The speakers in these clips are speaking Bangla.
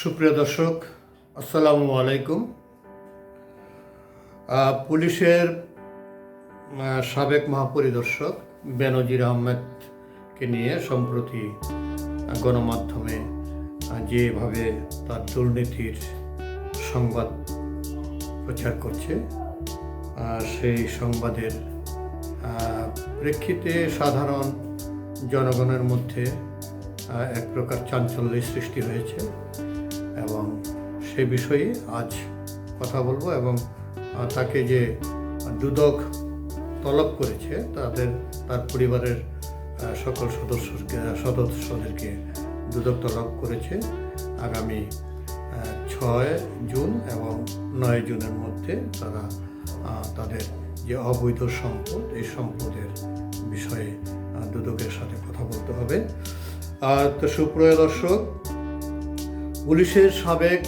সুপ্রিয় দর্শক, আসসালামু আলাইকুম। পুলিশের সাবেক মহাপরিদর্শক বেনজির আহমেদকে নিয়ে সম্প্রতি গণমাধ্যমে যেভাবে তার দুর্নীতির সংবাদ প্রচার করছে, সেই সংবাদের প্রেক্ষিতে সাধারণ জনগণের মধ্যে এক প্রকার চাঞ্চল্যের সৃষ্টি হয়েছে এবং সে বিষয়ে আজ কথা বলবো। এবং তাকে যে দুদক তলব করেছে তার পরিবারের সকল সদস্যদেরকে দুদক তলব করেছে আগামী 6 জুন এবং 9 জুনের মধ্যে তারা তাদের যে অবৈধ সম্পদ, এই সম্পদের বিষয়ে দুদকের সাথে কথা বলতে হবে। তো সুপ্রিয় দর্শক, পুলিশের সাবেক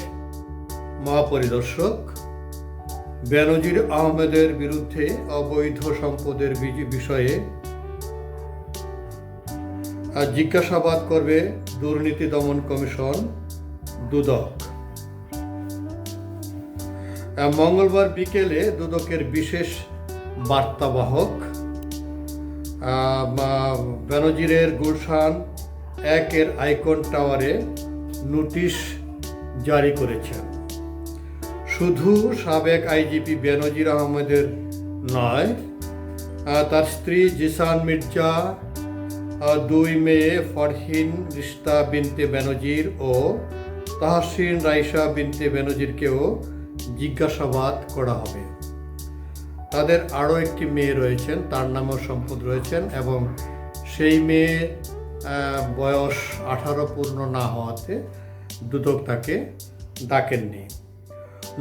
মহাপরিদর্শক বেনজির আহমেদের বিরুদ্ধে অবৈধ সম্পদের বিষয়ে জিজ্ঞাসাবাদ করবে দুর্নীতি দমন কমিশন দুদক। মঙ্গলবার বিকেলে দুদকের বিশেষ বার্তাবাহক বেনজিরের গুলশান 1 আইকন টাওয়ারে নোটিশ জারি করেছেন। শুধু সাবেক আইজিপি বেনজির আহমেদের নয়, তার স্ত্রী জিসান মির্জা, 2 মেয়ে ফরহিন রিশতা বিনতে বেনজির ও তাহসিন রাইসা বিনতে বেনজিরকেও জিজ্ঞাসাবাদ করা হবে। তাদের আরও একটি মেয়ে রয়েছেন, তার নামেও সম্পদ রয়েছেন এবং সেই মেয়ে বয়স 18 পূর্ণ না হওয়াতে দুদক তাকে ডাকেননি।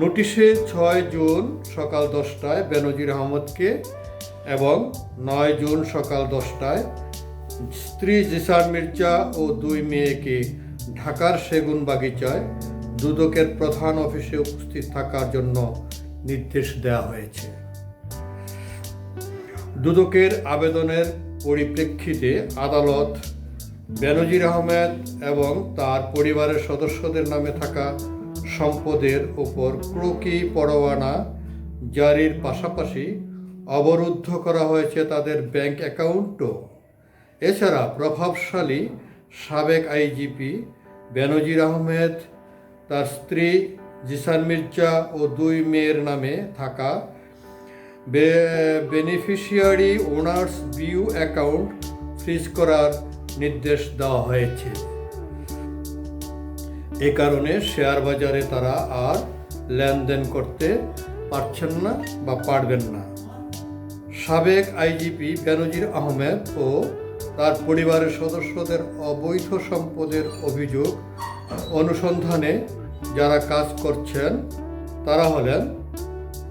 নোটিশে 6 জুন সকাল 10টায় বেনজির আহমদকে এবং 9 জুন সকাল 10টায় স্ত্রী জিসান মির্জা ও 2 মেয়েকে ঢাকার সেগুনবাগিচায় দুদকের প্রধান অফিসে উপস্থিত থাকার জন্য নির্দেশ দেওয়া হয়েছে। দুদকের আবেদনের পরিপ্রেক্ষিতে আদালত বেনজির আহমেদ এবং তার পরিবারের সদস্যদের নামে থাকা সম্পদের উপর ক্রোকি পরোয়ানা জারির পাশাপাশি অবরুদ্ধ করা হয়েছে তাদের ব্যাংক অ্যাকাউন্টও। এছাড়া প্রভাবশালী সাবেক আইজিপি বেনজির আহমেদ, তার স্ত্রী জিসান মির্জা ও 2 মেয়ের নামে থাকা beneficiary owners view account freeze করার নির্দেশ দেওয়া হয়েছে। এ কারণে শেয়ার বাজারে তারা আর লেনদেন করতে পারছেন না বা পারবেন না। সাবেক আইজিপি বেনজির আহমেদ ও তার পরিবারের সদস্যদের অবৈধ সম্পদের অভিযোগ অনুসন্ধানে যারা কাজ করছেন তারা হলেন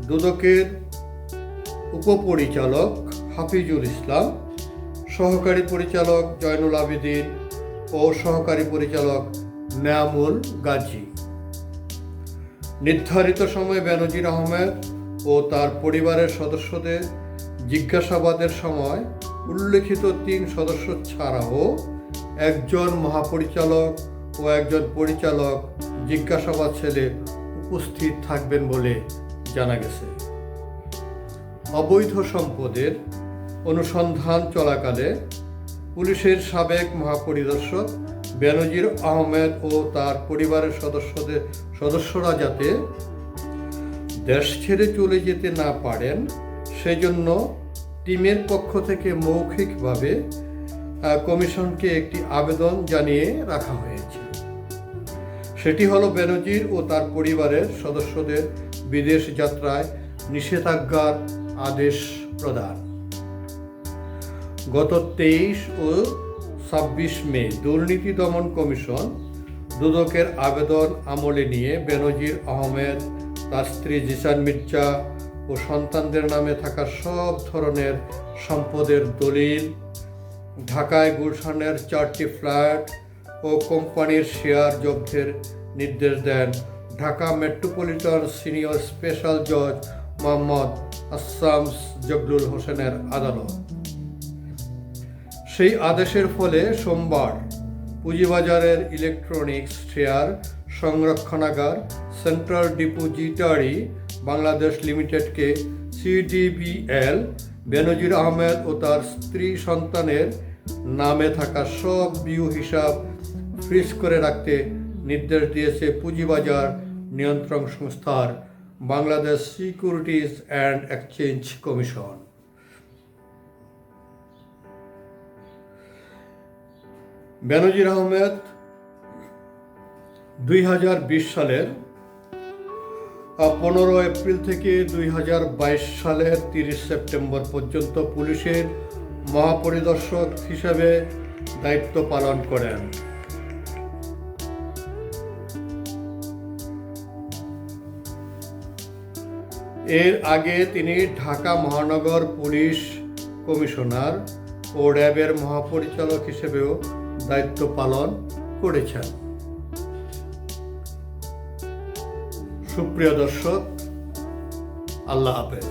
দুদকের উপপরিচালক হাফিজুল ইসলাম, সহকারী পরিচালক জয়নুল আবেদিন ও সহকারী পরিচালক নেয়ামুল গাজী। নির্ধারিত সময়ে বেনজির আহমেদ ও তার পরিবারের সদস্যদের জিজ্ঞাসাবাদের সময় উল্লেখিত 3 সদস্য ছাড়াও একজন মহাপরিচালক ও একজন পরিচালক জিজ্ঞাসাবাদ সেলে উপস্থিত থাকবেন বলে জানা গেছে। অবৈধ সম্পদের অনুসন্ধান চলাকালে পুলিশের সাবেক মহাপরিদর্শক বেনজির আহমেদ ও তার পরিবারের সদস্যরা যাতে দেশ ছেড়ে চলে যেতে না পারেন সেজন্য টিমের পক্ষ থেকে মৌখিকভাবে কমিশনকে একটি আবেদন জানিয়ে রাখা হয়েছে। সেটি হলো বেনজির ও তার পরিবারের সদস্যদের বিদেশ যাত্রায় নিষেধাজ্ঞার আদেশ প্রদান। গত 23 ও 26 মে দুর্নীতি দমন কমিশন দুদকের আবেদন আমলে নিয়ে বেনজির আহমেদ, তার স্ত্রী জিসান মির্জা ও সন্তানদের নামে থাকা সব ধরনের সম্পদের দলিল, ঢাকায় গুলশানের 4টি ফ্ল্যাট ও কোম্পানির শেয়ার জব্দের নির্দেশ দেন ঢাকা মেট্রোপলিটন সিনিয়র স্পেশাল জজ মোহাম্মদ আসাম জগলুল হোসেনের আদালত। সেই আদেশের ফলে সোমবার পুঁজিবাজারের ইলেকট্রনিক্স শেয়ার সংরক্ষণাগার সেন্ট্রাল ডিপোজিটরি বাংলাদেশ লিমিটেডকে CDBL বেনজির আহমেদ ও তার স্ত্রী সন্তানের নামে থাকা সব বিউ হিসাব ফ্রিজ করে রাখতে নির্দেশ দিয়েছে পুঁজিবাজার নিয়ন্ত্রণ সংস্থার Bangladesh securities and exchange commission. Benazir Ahmed 2020 সালের 15 এপ্রিল থেকে 2022 সালের 30 সেপ্টেম্বর পর্যন্ত পুলিশের মহাপরিদর্শক হিসেবে দায়িত্ব পালন করেন। এর আগে তিনি ঢাকা মহানগর পুলিশ কমিশনার ও র্যাবের মহাপরিচালক হিসেবেও দায়িত্ব পালন করেছেন। সুপ্রিয় দর্শক, আল্লাহ হাফেজ।